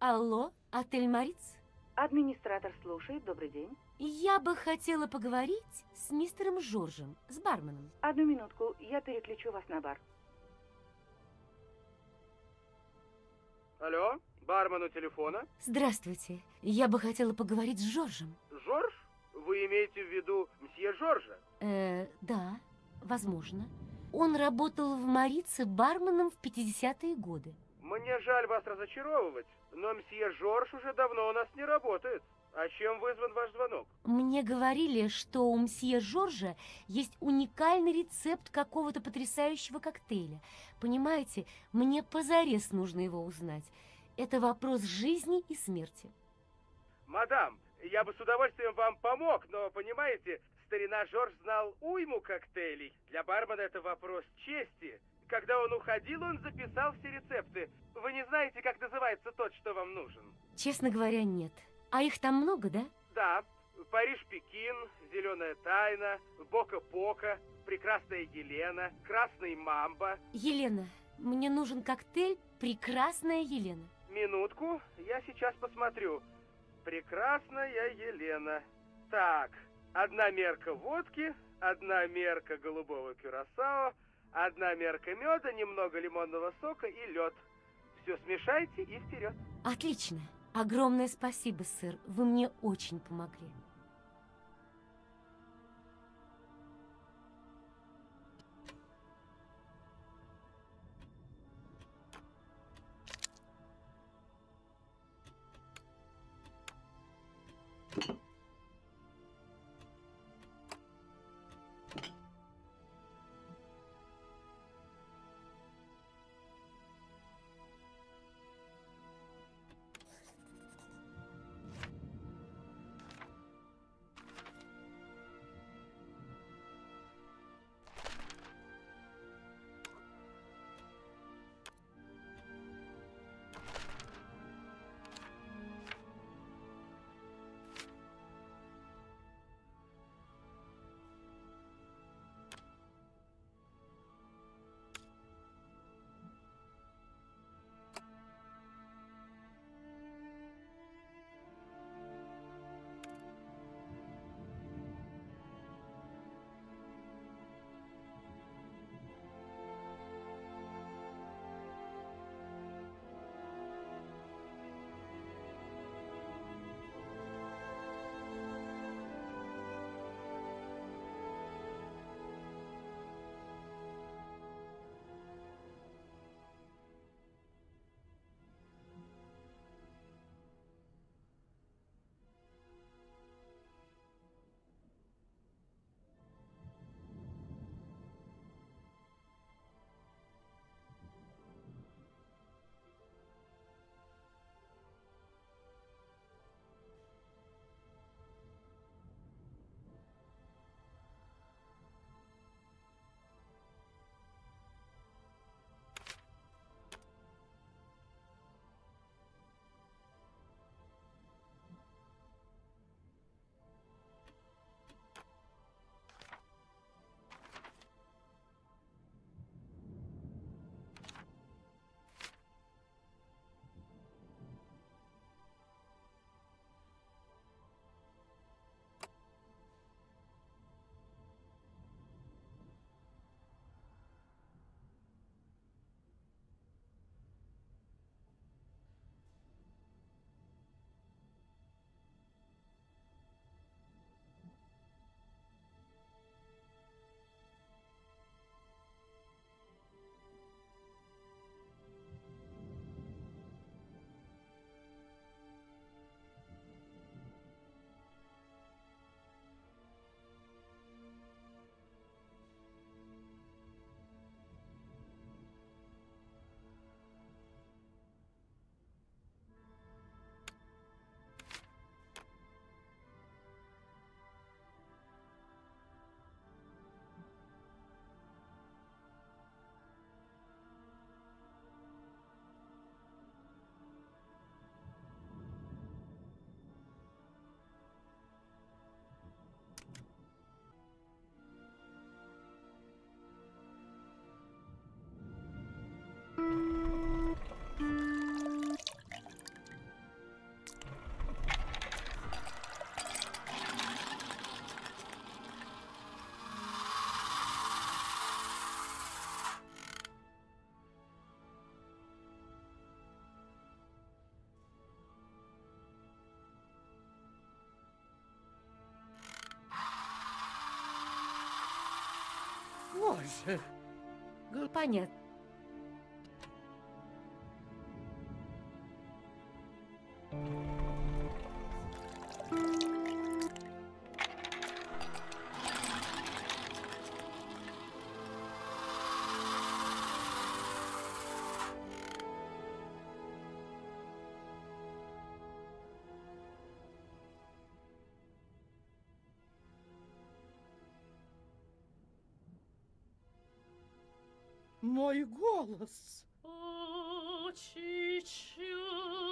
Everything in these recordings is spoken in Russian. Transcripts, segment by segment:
Алло, отель Мариц? Администратор слушает. Добрый день. Я бы хотела поговорить с мистером Жоржем, с барменом. Одну минутку, я переключу вас на бар. Алло, бармен у телефона. Здравствуйте, я бы хотела поговорить с Жоржем. Жорж? Вы имеете в виду мсье Жоржа? Да, возможно. Он работал в Марице барменом в 50-е годы. Мне жаль вас разочаровывать, но мсье Жорж уже давно у нас не работает. А чем вызван ваш звонок? Мне говорили, что у мсье Жоржа есть уникальный рецепт какого-то потрясающего коктейля. Понимаете, мне позарез нужно его узнать. Это вопрос жизни и смерти. Мадам, я бы с удовольствием вам помог, но, понимаете, старина Жорж знал уйму коктейлей. Для бармена это вопрос чести. Когда он уходил, он записал все рецепты. Вы не знаете, как называется тот, что вам нужен? Честно говоря, нет. А их там много, да? Да. Париж-Пекин, Зеленая тайна, Бока-Пока, Прекрасная Елена, Красный Мамба. Елена, мне нужен коктейль «Прекрасная Елена». Минутку, я сейчас посмотрю. Прекрасная Елена. Так, 1 мерка водки, 1 мерка голубого кюрасао, 1 мерка меда, немного лимонного сока и лед. Все смешайте и вперед. Отлично. Огромное спасибо, сэр. Вы мне очень помогли. Боже! Понятно. Мой голос! Очи черные.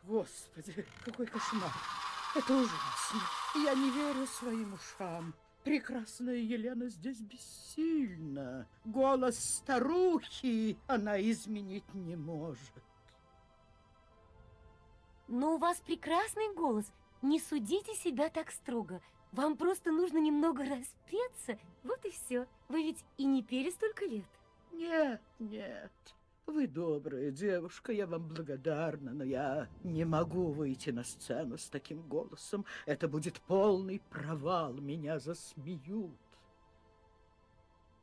Господи, какой кошмар! Это ужасно! Я не верю своим ушам. Прекрасная Елена здесь бессильна. Голос старухи она изменить не может. Но у вас прекрасный голос. Не судите себя так строго. Вам просто нужно немного распеться. Вот и все. Вы ведь и не пели столько лет. Нет, нет. Вы добрая девушка, я вам благодарна, но я не могу выйти на сцену с таким голосом. Это будет полный провал, меня засмеют.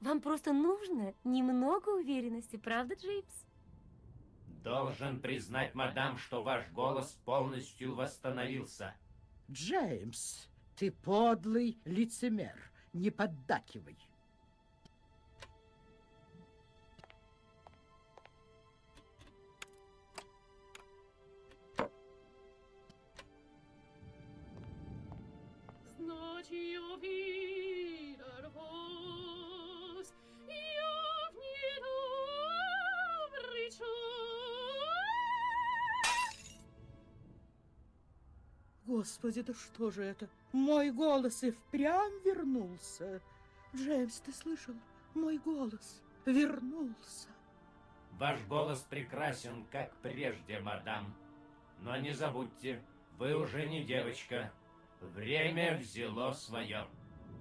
Вам просто нужно немного уверенности, правда, Джеймс? Должен признать, мадам, что ваш голос полностью восстановился. Джеймс, ты подлый лицемер, не поддакивай. Знать ее видар вас, я в недобрый час. Господи, да что же это? Мой голос и впрямь вернулся. Джеймс, ты слышал? Мой голос вернулся. Ваш голос прекрасен, как прежде, мадам. Но не забудьте, вы уже не девочка. Время взяло свое.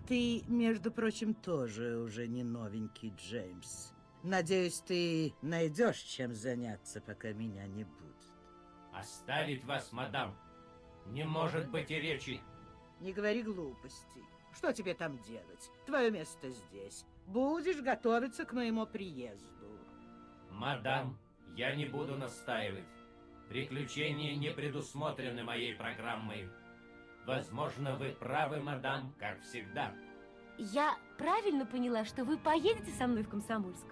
Ты, между прочим, тоже уже не новенький, Джеймс. Надеюсь, ты найдешь чем заняться, пока меня не будет. Оставить вас, мадам, не может быть и речи. Не говори глупостей. Что тебе там делать? Твое место здесь. Будешь готовиться к моему приезду. Мадам, я не буду настаивать. Приключения не предусмотрены моей программой. Возможно, вы правы, мадам, как всегда. Я правильно поняла, что вы поедете со мной в Комсомольск?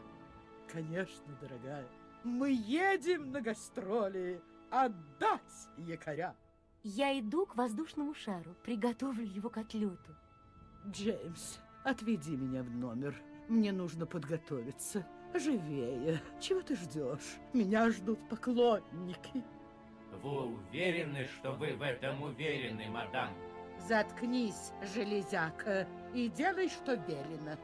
Конечно, дорогая. Мы едем на гастроли отдать якоря. Я иду к воздушному шару, приготовлю его к отлету. Джеймс, отведи меня в номер. Мне нужно подготовиться. Живее. Чего ты ждешь? Меня ждут поклонники. Вы уверены, что вы в этом уверены, мадам? Заткнись, железяка, и делай, что велено.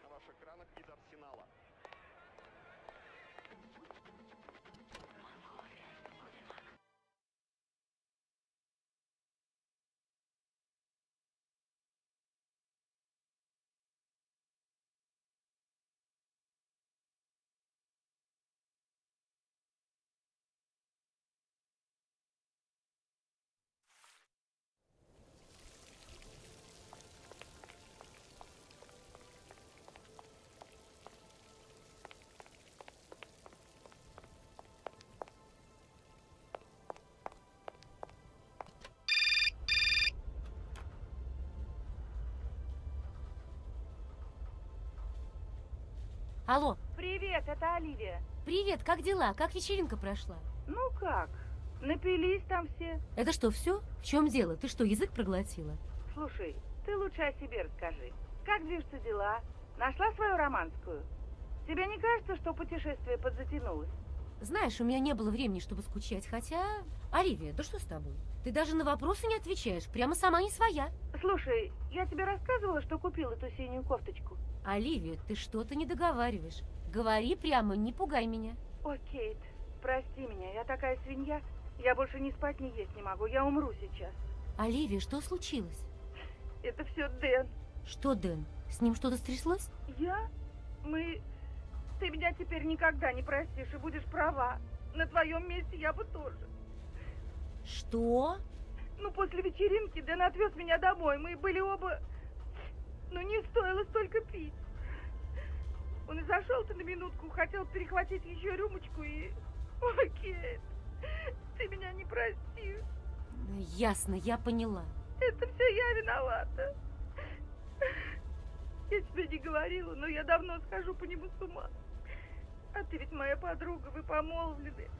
На ваших экранах из Арсенала. Алло, Привет, это Оливия. привет, как дела? Как вечеринка прошла? Ну как? Напились там все. Это что, все? В чем дело? Ты что, язык проглотила? Слушай, ты лучше о себе расскажи. Как движутся дела? Нашла свою романскую? Тебе не кажется, что путешествие подзатянулось? Знаешь, у меня не было времени, чтобы скучать, хотя... Оливия, да что с тобой? Ты даже на вопросы не отвечаешь, прямо сама не своя. Слушай, я тебе рассказывала, что купила эту синюю кофточку? Оливия, ты что-то не договариваешь. Говори прямо, не пугай меня. О, Кейт, прости меня, я такая свинья. Я больше ни спать, ни есть не могу. Я умру сейчас. Оливия, что случилось? Это все Дэн. Что, Дэн? С ним что-то стряслось? Ты меня теперь никогда не простишь и будешь права. На твоем месте я бы тоже. Что? Ну, после вечеринки Дэн отвез меня домой. Мы были оба... Ну, не стоило столько пить. Он и зашел-то на минутку, хотел перехватить еще рюмочку и... Ой, Кейт, ты меня не простишь. Ясно, я поняла. Это все я виновата. Я тебе не говорила, но я давно схожу по нему с ума. А ты ведь моя подруга, вы помолвлены.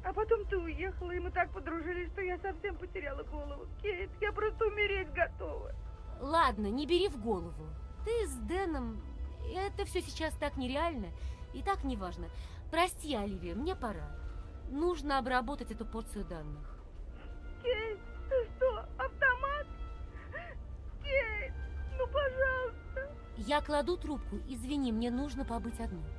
А потом ты уехала, и мы так подружились, что я совсем потеряла голову. Кейт, я просто умереть готова. Ладно, не бери в голову. Ты с Дэном... Это все сейчас так нереально и так неважно. Прости, Оливия, мне пора. Нужно обработать эту порцию данных. Кейт, ты что, автомат? Кейт, ну пожалуйста. Я кладу трубку. Извини, мне нужно побыть одной.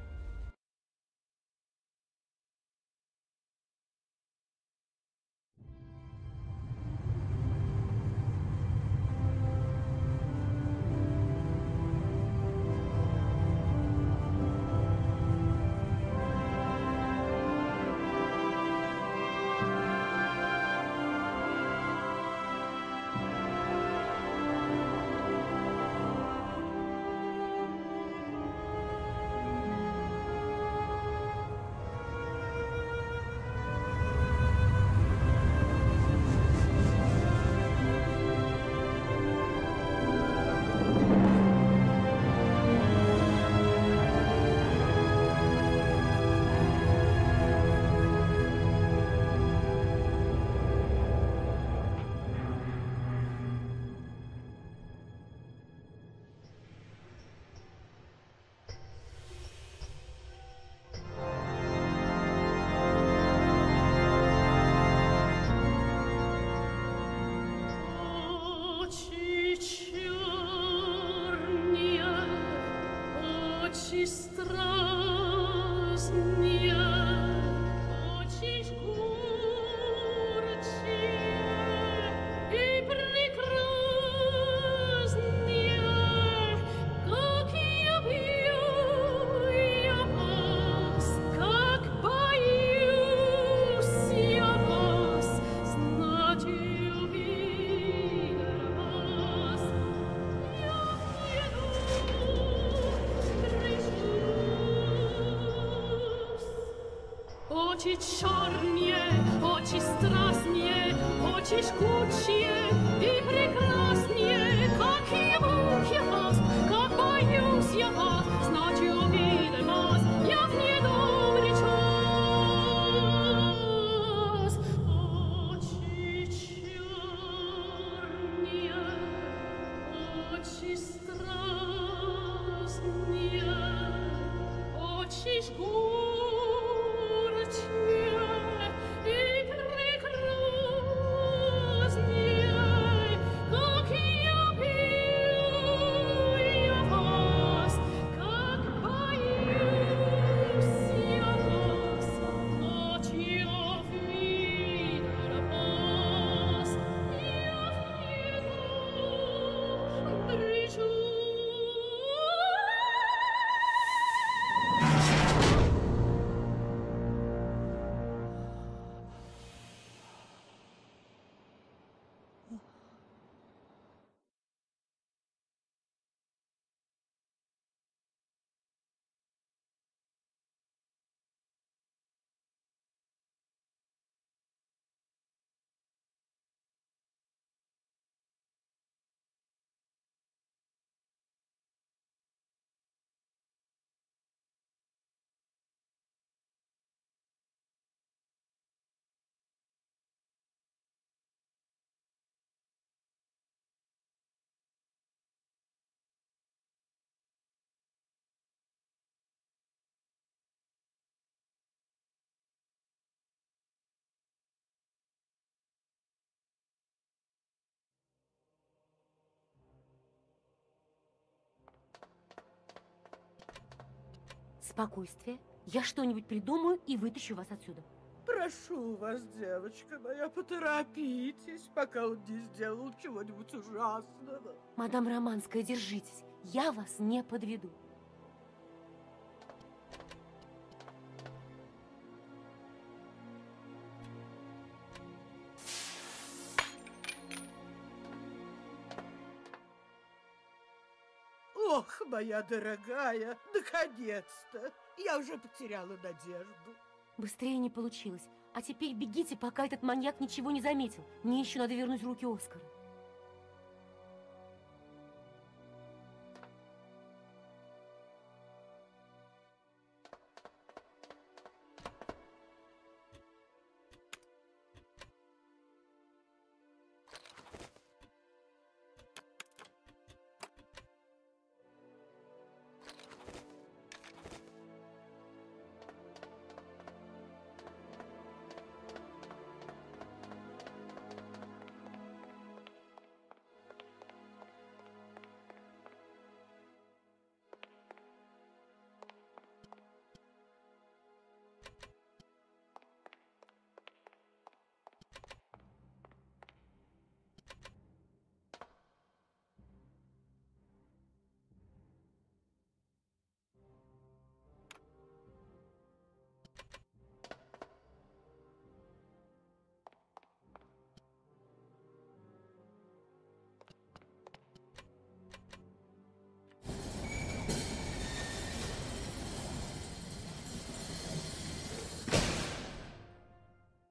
Очи черные, очи страстные, очи жгучие и прекрасные, как я пью я вас, как боюсь я вас, знать увидя вас, я очи черные, очи страстные, очи жгучие и прекрасные, как я вас, как боюсь я вас, знать увидя вас, я в недобрый час. Очи черные, очи страстные, очи жгучие и прекрасные, как я пью я вас, как боюсь я вас, ночью видя вас, я в недобрый час. Спокойствие. Я что-нибудь придумаю и вытащу вас отсюда. Прошу вас, девочка моя, поторопитесь, пока он не сделал чего-нибудь ужасного. Мадам Романская, держитесь, я вас не подведу. Ох, моя дорогая, наконец-то! Я уже потеряла надежду. Быстрее не получилось. А теперь бегите, пока этот маньяк ничего не заметил. Мне еще надо вернуть руки Оскара.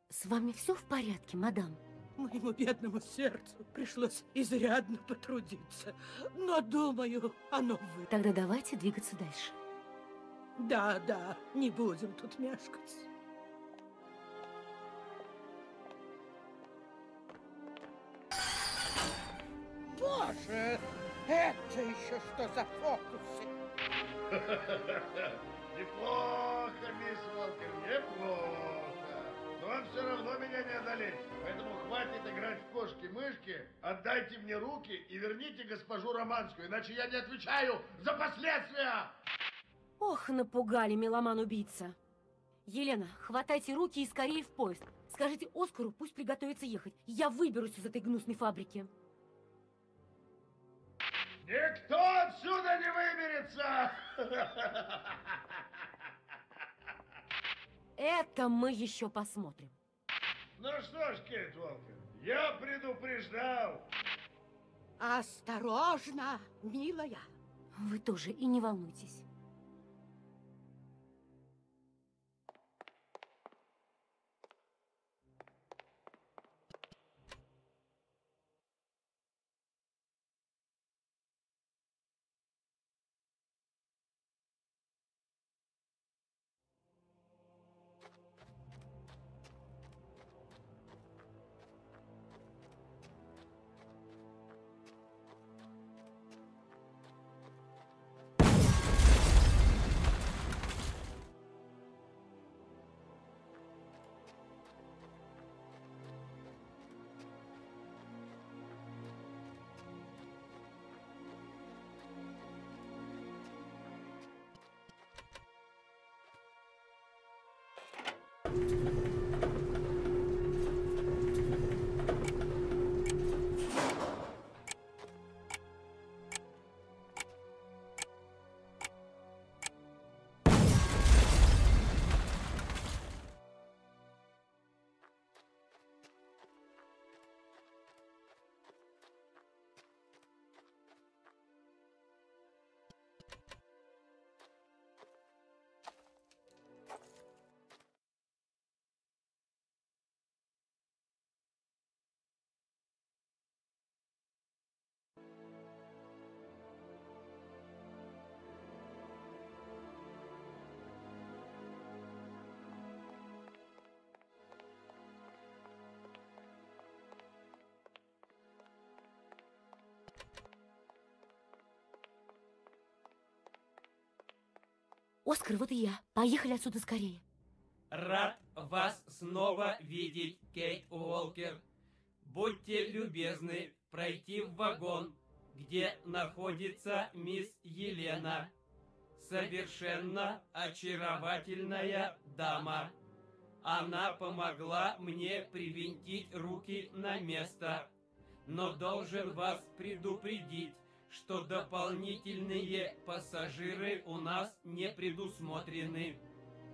С вами все в порядке, мадам? Моему бедному сердцу пришлось изрядно потрудиться, но, думаю, оно вы. Тогда давайте двигаться дальше. Да, не будем тут мешкать. Боже, это еще что за фокусы? Неплохо, мисс Уолкер, неплохо. Но вам все равно меня не одолеть. Поэтому хватит играть в кошки-мышки, отдайте мне руки и верните госпожу Романскую, иначе я не отвечаю за последствия. Ох, напугали, меломан-убийца. Елена, хватайте руки и скорее в поезд. Скажите Оскару, пусть приготовится ехать. Я выберусь из этой гнусной фабрики. Никто отсюда не выберется! Это мы еще посмотрим. Ну что ж, Кейт Уолкер, я предупреждал. Осторожно, милая. Вы тоже и не волнуйтесь. Оскар, вот и я. Поехали отсюда скорее. Рад вас снова видеть, Кейт Уолкер. Будьте любезны пройти в вагон, где находится мисс Елена. Совершенно очаровательная дама. Она помогла мне привинтить руки на место. Но должен вас предупредить, что дополнительные пассажиры у нас не предусмотрены.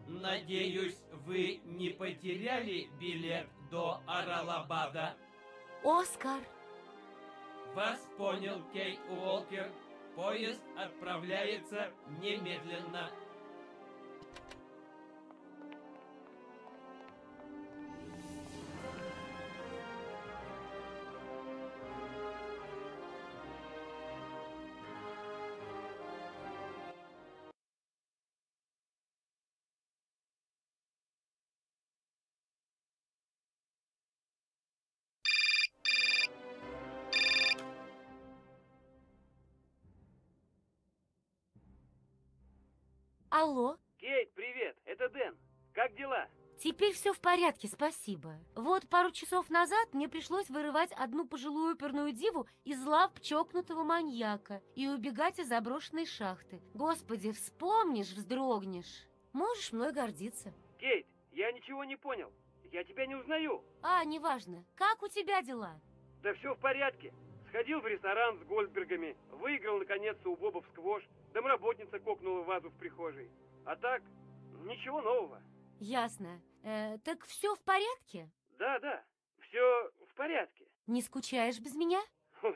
Надеюсь, вы не потеряли билет до Аралабада. Оскар! Вас понял, Кейт Уолкер. Поезд отправляется немедленно. Алло? Кейт, привет, это Дэн. Как дела? Теперь все в порядке, спасибо. Вот пару часов назад мне пришлось вырывать одну пожилую оперную диву из лап чокнутого маньяка и убегать из заброшенной шахты. Господи, вспомнишь, вздрогнешь. Можешь мной гордиться. Кейт, я ничего не понял. Я тебя не узнаю. Неважно. Как у тебя дела? Да все в порядке. Сходил в ресторан с Гольдбергами, выиграл наконец-то у Боба в сквош, домработница кокнула вазу в прихожей. А так, ничего нового. Ясно. Так все в порядке? Да, все в порядке. Не скучаешь без меня?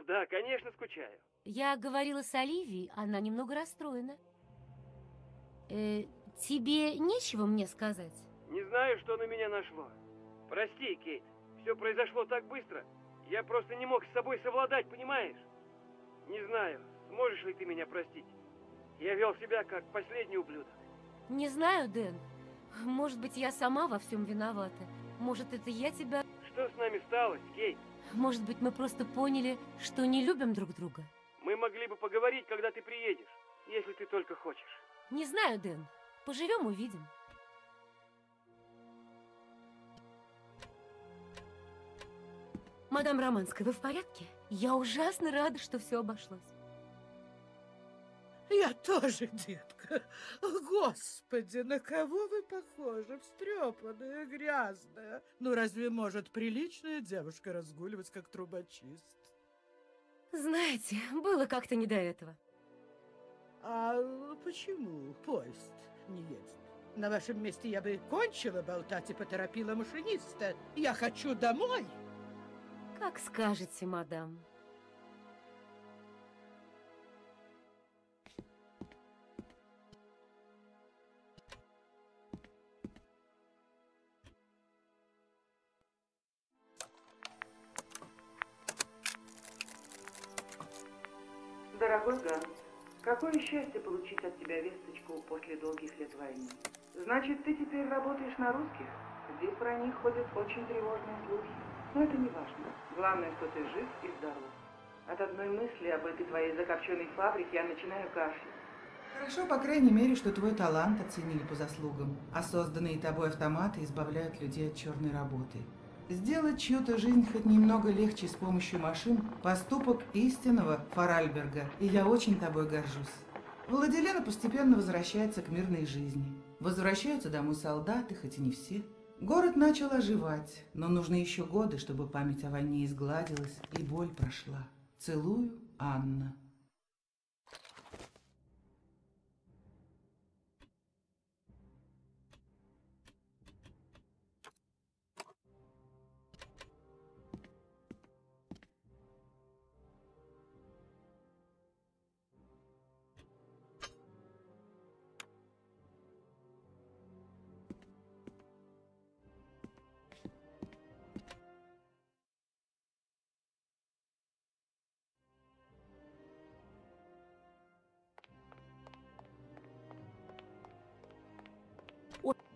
Да, конечно, скучаю. Я говорила с Оливией, она немного расстроена. Тебе нечего мне сказать? Не знаю, что на меня нашло. Прости, Кейт, все произошло так быстро. Я просто не мог с собой совладать, понимаешь? Не знаю, сможешь ли ты меня простить. Я вел себя как последний ублюдок. Не знаю, Дэн. Может быть, я сама во всем виновата. Может, это я тебя... Что с нами сталось, Кейт? Может быть, мы просто поняли, что не любим друг друга? Мы могли бы поговорить, когда ты приедешь, если ты только хочешь. Не знаю, Дэн. Поживем, увидим. Мадам Романская, вы в порядке? Я ужасно рада, что все обошлось. Я тоже, детка. Господи, на кого вы похожи? Встрепанная, грязная. Ну, разве может приличная девушка разгуливать, как трубочист? Знаете, было как-то не до этого. А почему поезд не едет? На вашем месте я бы кончила болтать и поторопила машиниста. Я хочу домой. Как скажете, мадам. Дорогой Ганс, какое счастье получить от тебя весточку после долгих лет войны. Значит, ты теперь работаешь на русских? Здесь про них ходят очень тревожные слухи. Но это не важно. Главное, что ты жив и здоров. От одной мысли об этой твоей закопченной фабрике я начинаю кашлять. Хорошо, по крайней мере, что твой талант оценили по заслугам, а созданные тобой автоматы избавляют людей от черной работы. Сделать чью-то жизнь хоть немного легче с помощью машин – поступок истинного Фаральберга, и я очень тобой горжусь. Владилена постепенно возвращается к мирной жизни. Возвращаются домой солдаты, хоть и не все. Город начал оживать, но нужны еще годы, чтобы память о войне изгладилась и боль прошла. Целую, Анна.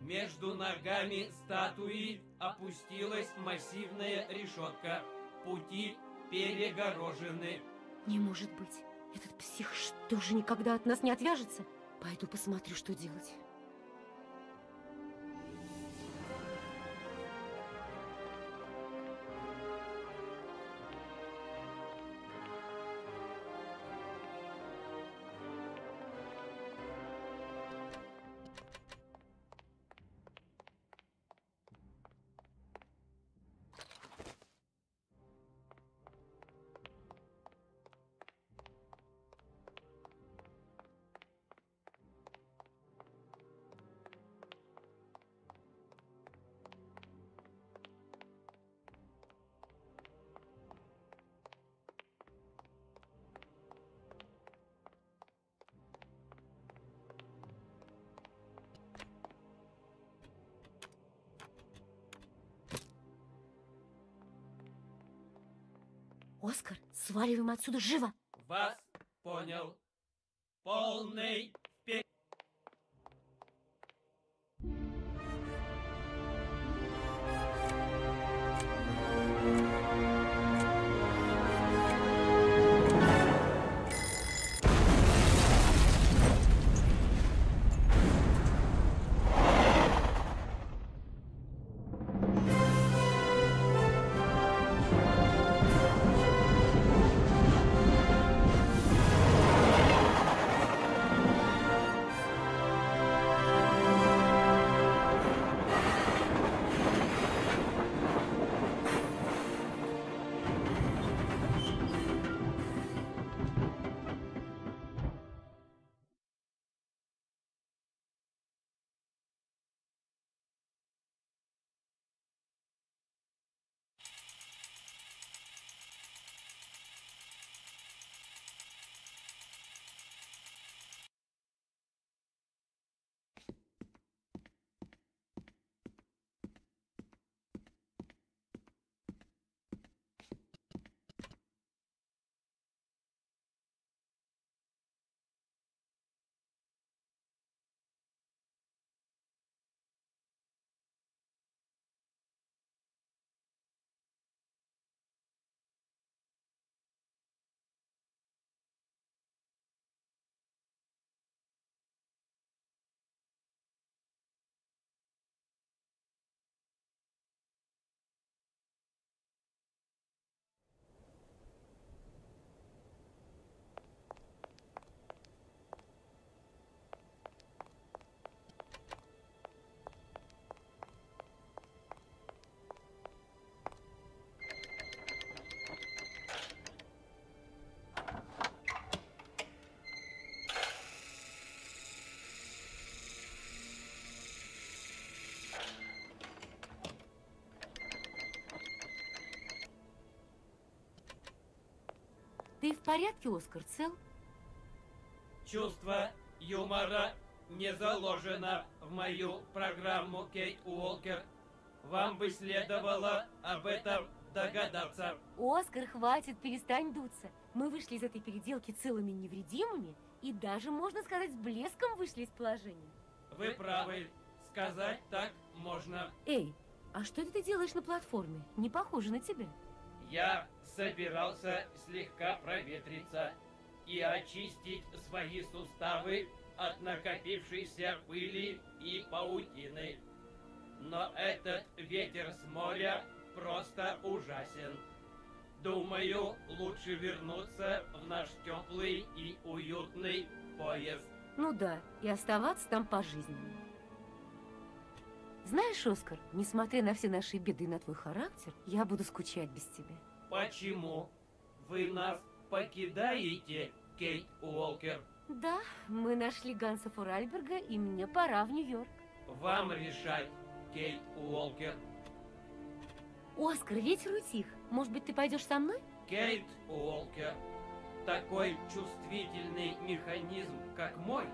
Между ногами статуи опустилась массивная решетка. Пути перегорожены. Не может быть. Этот псих что же никогда от нас не отвяжется? Пойду посмотрю, что делать. Оскар, сваливаем отсюда живо! Вас понял. Полный вперед. Ты в порядке, Оскар, цел? Чувство юмора не заложено в мою программу, Кейт Уолкер. Вам бы следовало об этом догадаться. Оскар, хватит, перестань дуться. Мы вышли из этой переделки целыми и невредимыми, и даже, можно сказать, с блеском вышли из положения. Вы правы, сказать так можно. Эй, а что это ты делаешь на платформе? Не похоже на тебя. Я собирался слегка проветриться и очистить свои суставы от накопившейся пыли и паутины. Но этот ветер с моря просто ужасен. Думаю, лучше вернуться в наш теплый и уютный поезд. Ну да, и оставаться там пожизненно. Знаешь, Оскар, несмотря на все наши беды и на твой характер, я буду скучать без тебя. Почему? Вы нас покидаете, Кейт Уолкер? Да, мы нашли Ганса Форальберга, и мне пора в Нью-Йорк. Вам решать, Кейт Уолкер. Оскар, ветер утих. Может быть, ты пойдешь со мной? Кейт Уолкер, такой чувствительный механизм, как мой,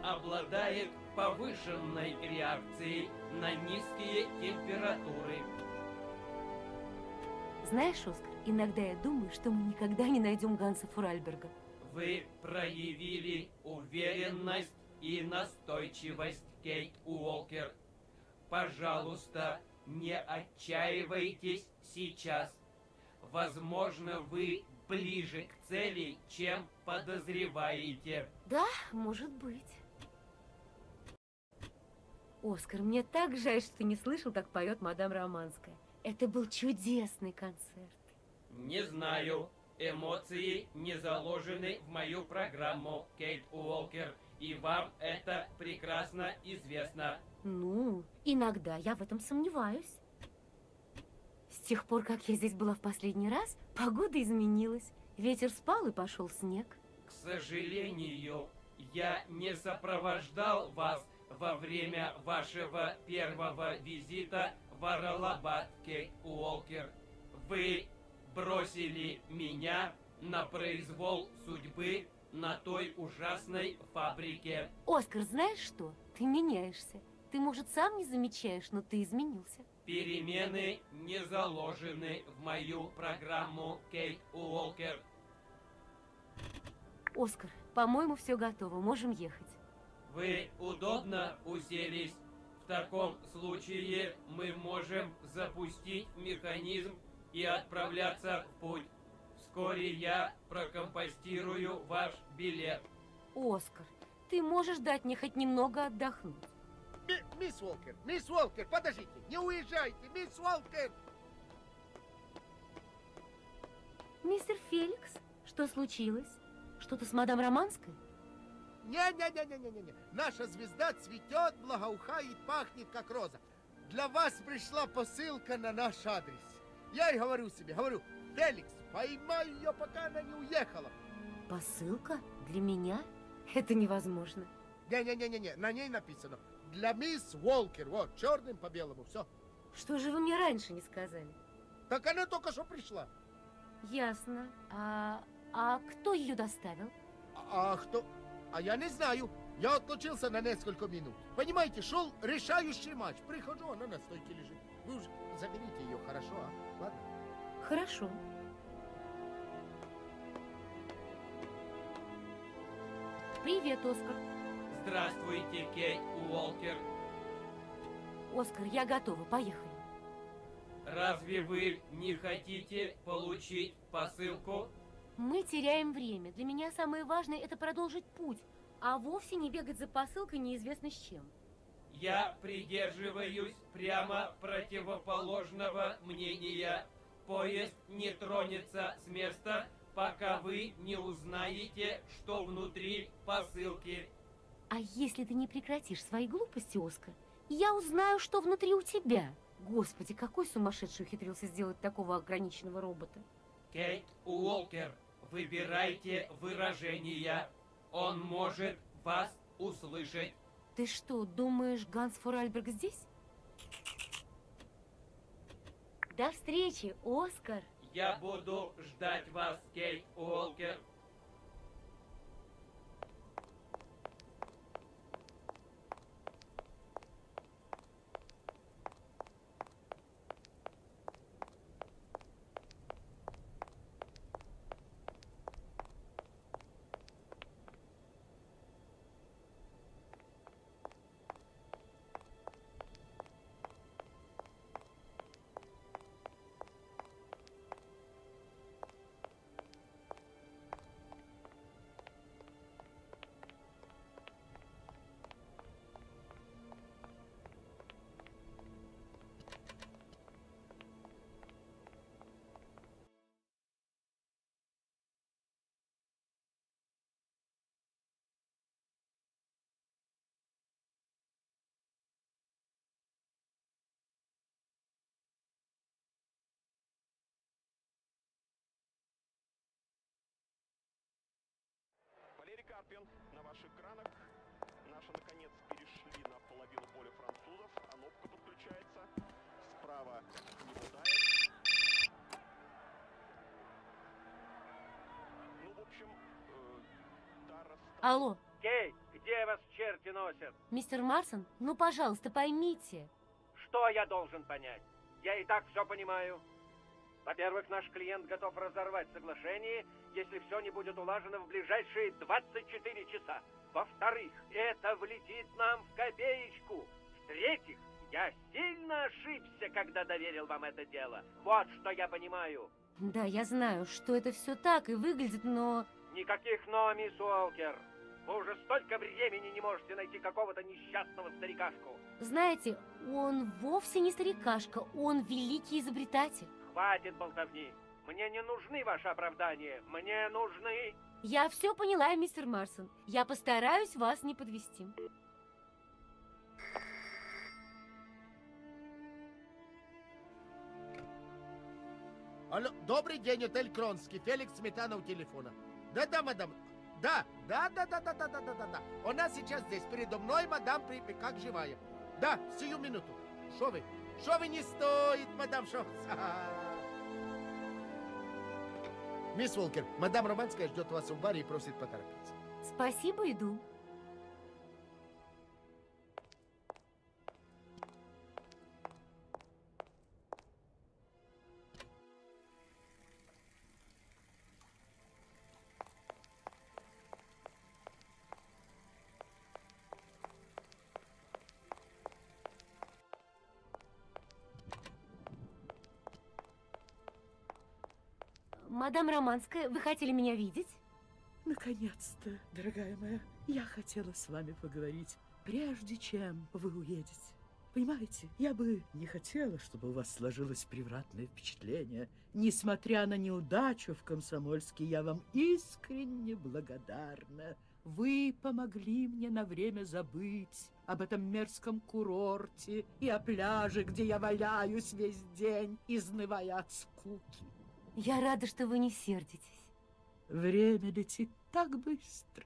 обладает повышенной реакцией на низкие температуры. Знаешь, Оскар, иногда я думаю, что мы никогда не найдем Ганса Форальберга. Вы проявили уверенность и настойчивость, Кейт Уолкер. Пожалуйста, не отчаивайтесь сейчас. Возможно, вы ближе к цели, чем подозреваете. Да, может быть. Оскар, мне так жаль, что ты не слышал, как поет мадам Романская. Это был чудесный концерт. Не знаю. Эмоции не заложены в мою программу, Кейт Уолкер, и вам это прекрасно известно. Ну, иногда я в этом сомневаюсь. С тех пор, как я здесь была в последний раз, погода изменилась. Ветер спал и пошел снег. К сожалению, я не сопровождал вас во время вашего первого визита в Аралабад, Кейт Уолкер. Вы бросили меня на произвол судьбы на той ужасной фабрике. Оскар, знаешь что? Ты меняешься. Ты, может, сам не замечаешь, но ты изменился. Перемены не заложены в мою программу, Кейт Уолкер. Оскар, по-моему, все готово. Можем ехать. Вы удобно уселись? В таком случае мы можем запустить механизм и отправляться в путь. Вскоре я прокомпостирую ваш билет. Оскар, ты можешь дать мне хоть немного отдохнуть? Мисс Уолкер, подождите, не уезжайте, мисс Уолкер! Мистер Феликс, что случилось? Что-то с мадам Романской? Не-не-не-не-не-не. Наша звезда цветет, благоухает, пахнет, как роза. Для вас пришла посылка на наш адрес. Я и говорю себе, Феликс, поймай ее, пока она не уехала. Посылка? Для меня? Это невозможно. Не-не-не-не, на ней написано для мисс Уолкер, вот, черным по белому, все. Что же вы мне раньше не сказали? Так она только что пришла. Ясно. А кто ее доставил? А кто? А я не знаю. Я отлучился на несколько минут. Понимаете, шел решающий матч. Прихожу, она на стойке лежит. Вы уже заберите ее, хорошо, а? Ладно? Хорошо. Привет, Оскар. Здравствуйте, Кейт Уолкер. Оскар, я готова. Поехали. Разве вы не хотите получить посылку? Мы теряем время. Для меня самое важное – это продолжить путь, а вовсе не бегать за посылкой неизвестно с чем. Я придерживаюсь прямо противоположного мнения. Поезд не тронется с места, пока вы не узнаете, что внутри посылки. А если ты не прекратишь свои глупости, Оскар, я узнаю, что внутри у тебя. Господи, какой сумасшедший ухитрился сделать такого ограниченного робота. Кейт Уолкер, выбирайте выражения. Он может вас услышать. Ты что, думаешь, Ганс Форальберг здесь? До встречи, Оскар. Я буду ждать вас, Кейт Уолкер. Валерий Карпин на ваших экранах. Наши, наконец, перешли на половину поля французов. Анопка подключается. Справа Небудаев. Ну, в общем, Тарас... Алло, Кейт, где вас черти носят? мистер Марсон, ну, пожалуйста, поймите. Что я должен понять? Я и так все понимаю. Во-первых, наш клиент готов разорвать соглашение, если все не будет улажено в ближайшие 24 часа. Во-вторых, это влетит нам в копеечку. В-третьих, я сильно ошибся, когда доверил вам это дело. Вот что я понимаю. Да, я знаю, что это все так и выглядит, но... Никаких «но», мисс Уолкер. Вы уже столько времени не можете найти какого-то несчастного старикашку. Знаете, он вовсе не старикашка, он великий изобретатель. Хватит болтовни. Мне не нужны ваши оправдания. Мне нужны... Я все поняла, мистер Марсон. Я постараюсь вас не подвести. Алло, добрый день, отель Кронский. Феликс Сметана у телефона. Да, мадам. Да. Она сейчас здесь, передо мной, мадам, как живая. Да, сию минуту. Шо вы? Не стоит, мадам, шо? Мисс Уолкер, мадам Романская ждет вас в баре и просит поторопиться. Спасибо, иду. Мадам Романская, вы хотели меня видеть? Наконец-то, дорогая моя, я хотела с вами поговорить, прежде чем вы уедете. Понимаете, я бы не хотела, чтобы у вас сложилось превратное впечатление. Несмотря на неудачу в Комсомольске, я вам искренне благодарна. Вы помогли мне на время забыть об этом мерзком курорте и о пляже, где я валяюсь весь день, изнывая от скуки. Я рада, что вы не сердитесь. Время летит так быстро.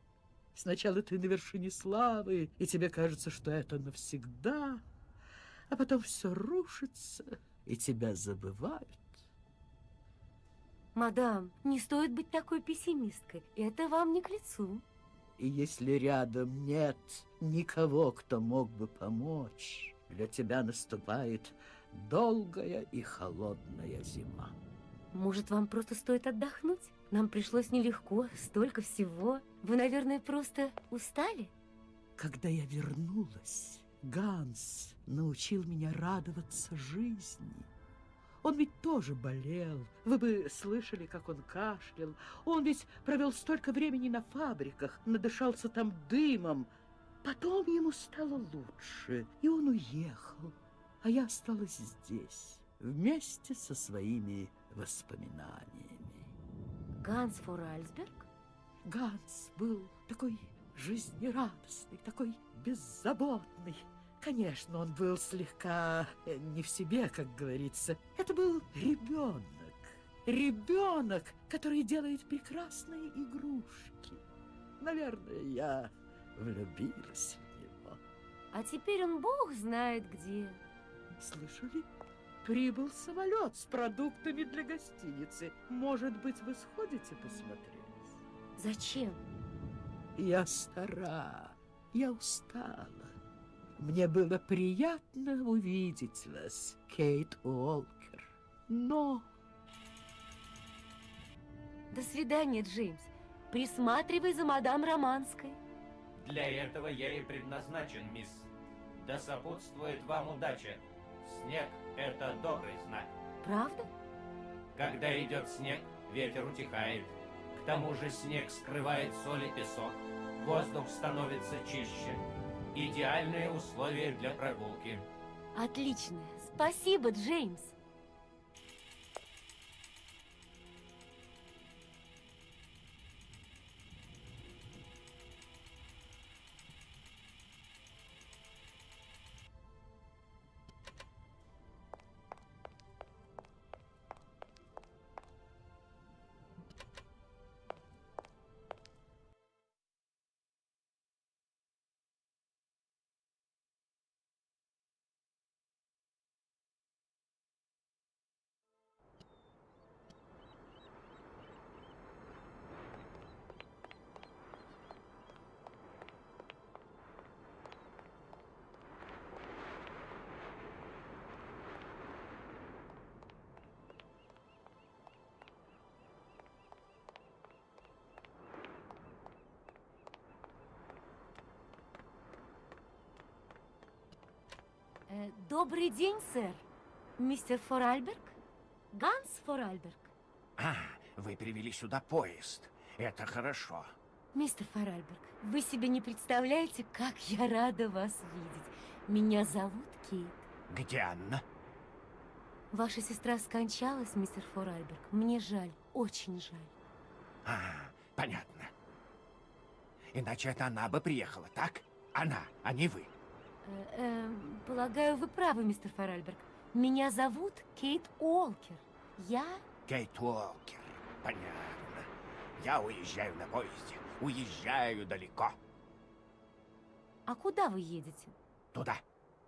Сначала ты на вершине славы, и тебе кажется, что это навсегда, а потом все рушится, и тебя забывают. Мадам, не стоит быть такой пессимисткой. Это вам не к лицу. И если рядом нет никого, кто мог бы помочь, для тебя наступает долгая и холодная зима. Может, вам просто стоит отдохнуть? Нам пришлось нелегко, столько всего. Вы, наверное, просто устали? Когда я вернулась, Ганс научил меня радоваться жизни. Он ведь тоже болел. Вы бы слышали, как он кашлял. Он ведь провел столько времени на фабриках, надышался там дымом. Потом ему стало лучше, и он уехал. А я осталась здесь, вместе со своими воспоминаниями. Ганс Форальсберг? Ганс был такой жизнерадостный, такой беззаботный. Конечно, он был слегка не в себе, как говорится. Это был ребенок. Ребенок, который делает прекрасные игрушки. Наверное, я влюбилась в него. А теперь он бог знает где. Слышали? Прибыл самолет с продуктами для гостиницы. Может быть, вы сходите посмотреть? Зачем? Я стара, я устала. Мне было приятно увидеть вас, Кейт Уолкер. Но... До свидания, Джеймс. Присматривай за мадам Романской. Для этого я и предназначен, мисс. Да сопутствует вам удача. Снег — это добрый знак. Правда? Когда идет снег, ветер утихает. К тому же снег скрывает соль и песок. Воздух становится чище. Идеальные условия для прогулки. Отлично. Спасибо, Джеймс. Добрый день, сэр. Мистер Форальберг? Ганс Форальберг. А, вы привели сюда поезд. Это хорошо. Мистер Форальберг, вы себе не представляете, как я рада вас видеть. Меня зовут Кейт. Где Анна? Ваша сестра скончалась, мистер Форальберг. Мне жаль, очень жаль. А, понятно. Иначе это она бы приехала, так? Она, а не вы. Полагаю, вы правы, мистер Форальберг. Меня зовут Кейт Уолкер. Я... Кейт Уолкер. Понятно. Я уезжаю на поезде. Уезжаю далеко. А куда вы едете? Туда.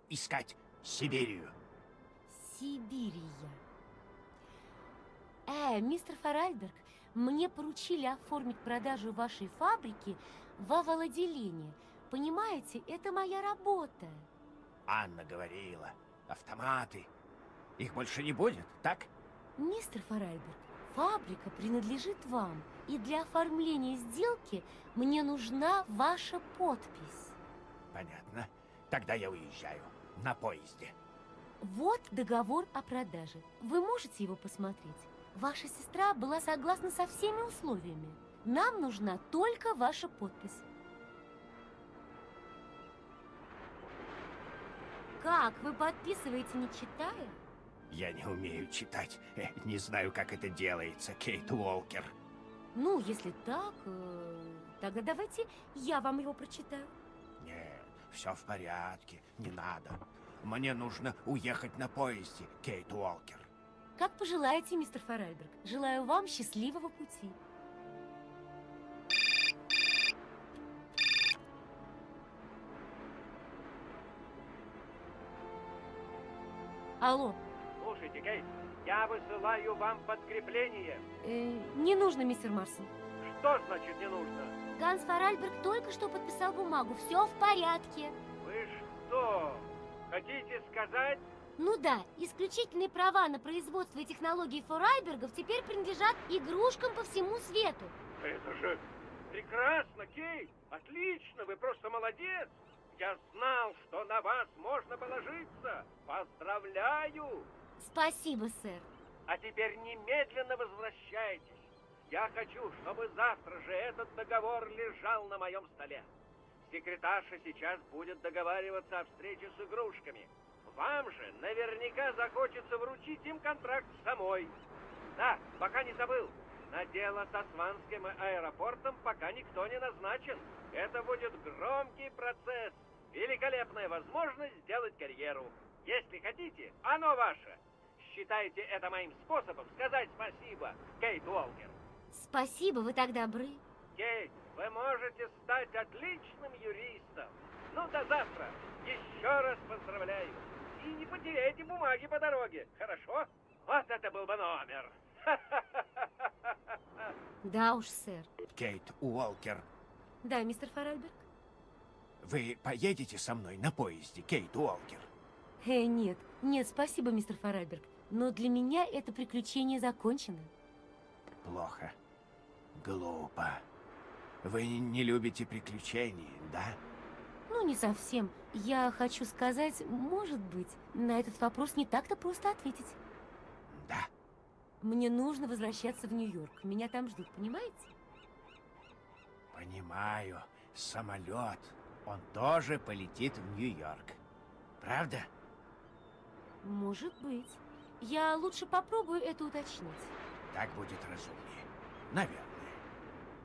Искать Сибирию. Сибирия. Мистер Форальберг, мне поручили оформить продажу вашей фабрики в овалоделение. Понимаете, это моя работа. Анна говорила, автоматы. Их больше не будет, так? Мистер Форальберг, фабрика принадлежит вам, и для оформления сделки мне нужна ваша подпись. Понятно. Тогда я уезжаю на поезде. Вот договор о продаже. Вы можете его посмотреть? Ваша сестра была согласна со всеми условиями. Нам нужна только ваша подпись. Как? Вы подписываете, не читая? Я не умею читать. Не знаю, как это делается, Кейт Уолкер. Ну, если так, тогда давайте я вам его прочитаю. Нет, все в порядке, не надо. Мне нужно уехать на поезде, Кейт Уолкер. Как пожелаете, мистер Фаральберг. Желаю вам счастливого пути. Алло. Слушайте, Кейт, я высылаю вам подкрепление. Не нужно, мистер Марсон. Что значит не нужно? Ганс Фаральберг только что подписал бумагу. Все в порядке. Вы что, хотите сказать? Ну да, исключительные права на производство и технологии Фаральбергов теперь принадлежат игрушкам по всему свету. Это же прекрасно, Кейт. Отлично, вы просто молодец. Я знал, что на вас можно положиться. Поздравляю. Спасибо, сэр. А теперь немедленно возвращайтесь. Я хочу, чтобы завтра же этот договор лежал на моем столе. Секретарша сейчас будет договариваться о встрече с игрушками. Вам же наверняка захочется вручить им контракт самой. Да, пока не забыл. На дело со Сванским аэропортом пока никто не назначен. Это будет громкий процесс. Великолепная возможность сделать карьеру. Если хотите, оно ваше. Считайте это моим способом сказать спасибо, Кейт Уолкер. Спасибо, вы так добры. Кейт, вы можете стать отличным юристом. Ну, до завтра. Еще раз поздравляю. И не потеряйте бумаги по дороге, хорошо? Вот это был бы номер. Да уж, сэр. Кейт Уолкер. Да, мистер Фаральберг? Вы поедете со мной на поезде, Кейт Уолкер? Нет, нет, спасибо, мистер Фаральберг. Но для меня это приключение закончено. Плохо. Глупо. Вы не любите приключений, да? Ну, не совсем. Я хочу сказать, может быть, на этот вопрос не так-то просто ответить. Да. Мне нужно возвращаться в Нью-Йорк. Меня там ждут, понимаете? Понимаю. Самолет. Он тоже полетит в Нью-Йорк. Правда? Может быть. Я лучше попробую это уточнить. Так будет разумнее. Наверное.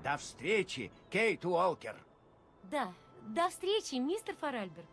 До встречи, Кейт Уолкер. Да, до встречи, мистер Фаральберг.